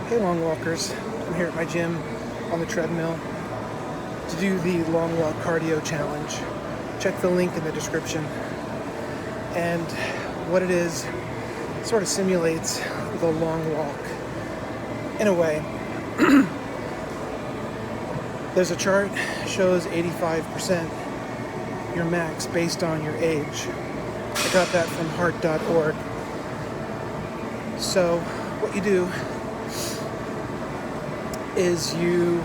Hey long walkers, I'm here at my gym on the treadmill to do the long walk cardio challenge. Check the link in the description. And what it is sort of simulates the long walk in a way. There's a chart, shows 85% your max based on your age. I got that from heart.org. So what you do is you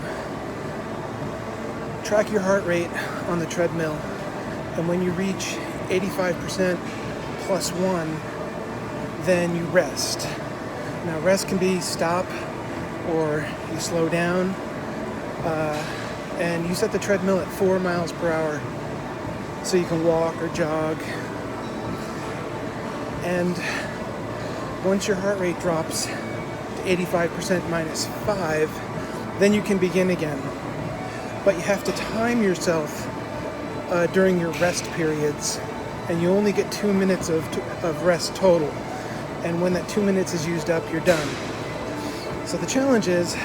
track your heart rate on the treadmill, and when you reach 85% plus 1, then you rest. Now rest can be stop or you slow down, and you set the treadmill at 4 miles per hour so you can walk or jog. And once your heart rate drops to 85% minus 5, then you can begin again. But you have to time yourself during your rest periods, and you only get 2 minutes of rest total. And when that 2 minutes is used up, you're done. So the challenge is,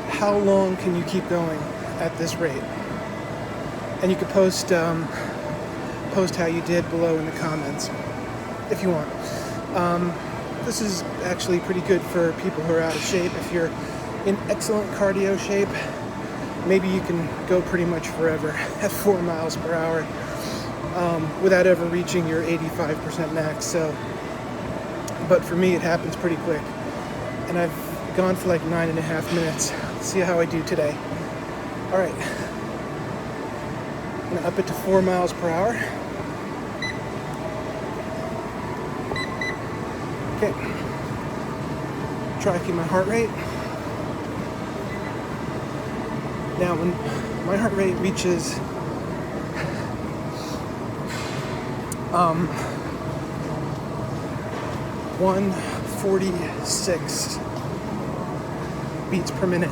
how long can you keep going at this rate? And you could post how you did below in the comments if you want. This is actually pretty good for people who are out of shape. If you're in excellent cardio shape, maybe you can go pretty much forever at 4 miles per hour without ever reaching your 85% max. But for me, it happens pretty quick. And I've gone for like 9.5 minutes. Let's see how I do today. All right. I'm gonna up it to 4 miles per hour. Okay. Tracking my heart rate. Now, when my heart rate reaches 146 beats per minute,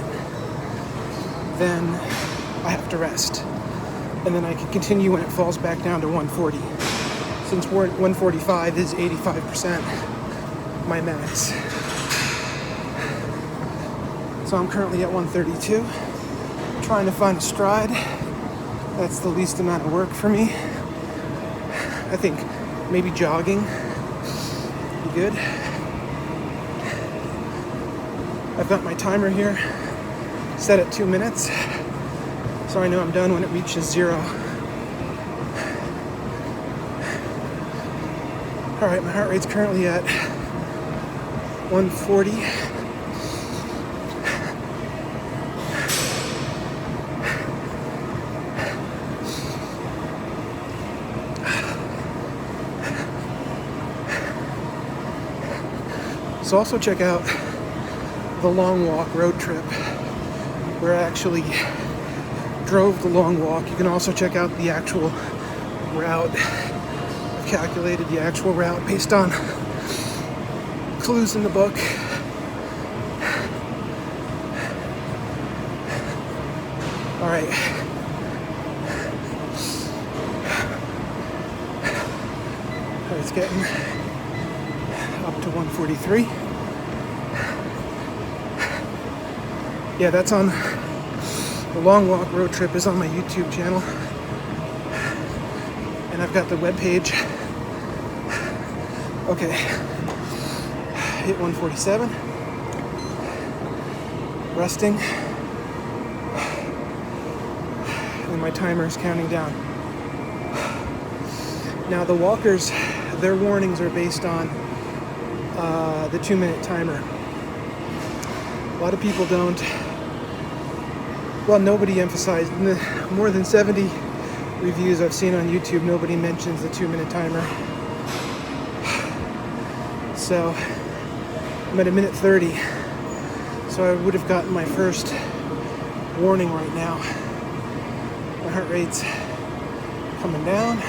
then I have to rest. And then I can continue when it falls back down to 140. Since 145 is 85% my max. So I'm currently at 132. Trying to find a stride. That's the least amount of work for me. I think maybe jogging would be good. I've got my timer here set at 2 minutes, so I know I'm done when it reaches 0. All right, my heart rate's currently at 140. So also check out the Long Walk road trip, where I actually drove the long walk. You can also check out the actual route. I've calculated the actual route based on clues in the book. All right. It's getting up to 143. Yeah, that's on the Long Walk road trip is on my YouTube channel, and I've got the webpage. Okay, hit 147, resting, and my timer is counting down. Now the walkers, their warnings are based on the 2-minute timer. A lot of people don't. Well, nobody emphasized. In the more than 70 reviews I've seen on YouTube, nobody mentions the 2-minute timer. So I'm at 1:30. So I would have gotten my first warning right now. My heart rate's coming down.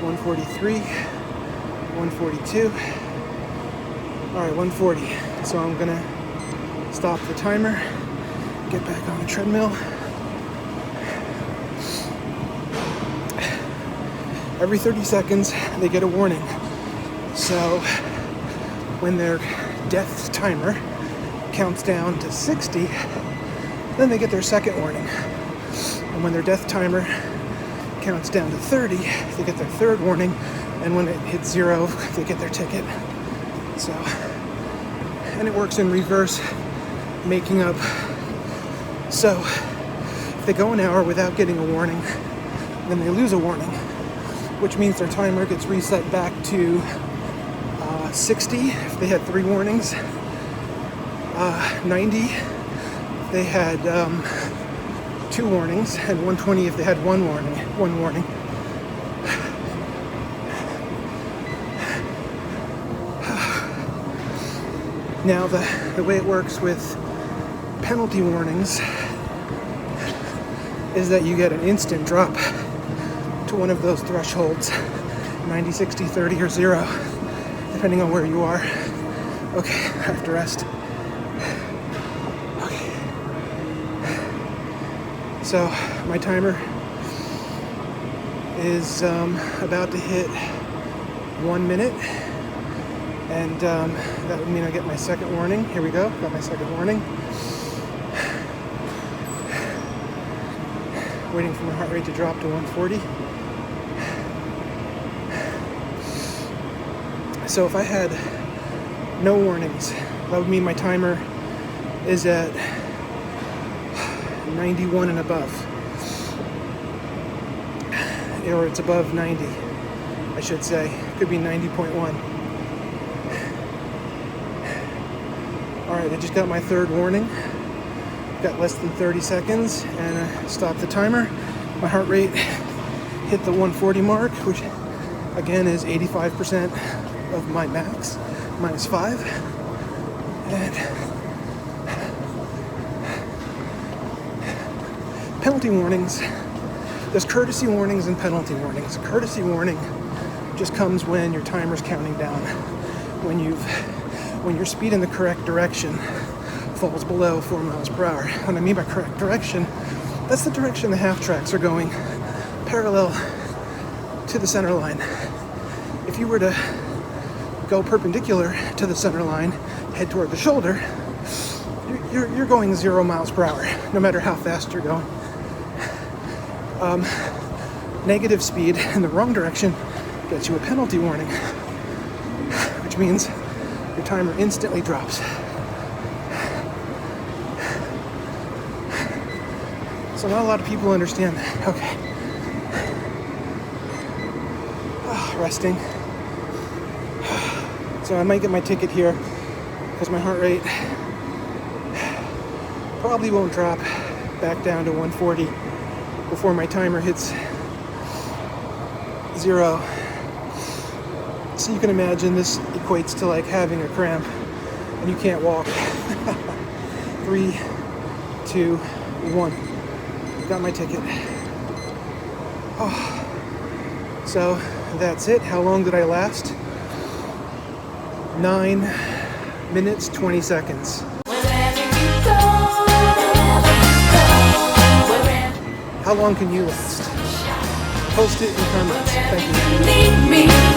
143, 142. All right, 140. So I'm gonna stop the timer, get back on the treadmill. Every 30 seconds, they get a warning. So when their death timer counts down to 60, then they get their second warning. And when their death timer counts down to 30, they get their third warning, and when it hits 0, they get their ticket. So, and it works in reverse, making up. So, if they go an hour without getting a warning, then they lose a warning, which means their timer gets reset back to 60 if they had 3 warnings, 90 if they had 2 warnings, and 120 if they had one warning. Now the way it works with penalty warnings is that you get an instant drop to one of those thresholds, 90, 60, 30, or 0, depending on where you are. Okay, I have to rest. Okay. So my timer is about to hit 1 minute, and that would mean I get my second warning. Here we go, got my second warning. Waiting for my heart rate to drop to 140. So if I had no warnings, that would mean my timer is at 91 and above. Or it's above 90, I should say. Could be 90.1. Alright, I just got my third warning. Got less than 30 seconds, and I stopped the timer. My heart rate hit the 140 mark, which again is 85% of my max, -5. And penalty warnings, there's courtesy warnings and penalty warnings. A courtesy warning just comes when your timer's counting down, when your speed in the correct direction falls below 4 miles per hour. What I mean by correct direction, that's the direction the half tracks are going, parallel to the center line. If you were to go perpendicular to the center line, head toward the shoulder, you're going 0 miles per hour, no matter how fast you're going. Negative speed in the wrong direction gets you a penalty warning, which means your timer instantly drops. So not a lot of people understand that. Okay. Resting. So I might get my ticket here because my heart rate probably won't drop back down to 140 before my timer hits 0. So you can imagine this equates to like having a cramp and you can't walk. 3, 2, 1. Got my ticket. Oh. So that's it. How long did I last? 9 minutes, 20 seconds. How long can you last? Post it in the comments. Thank you.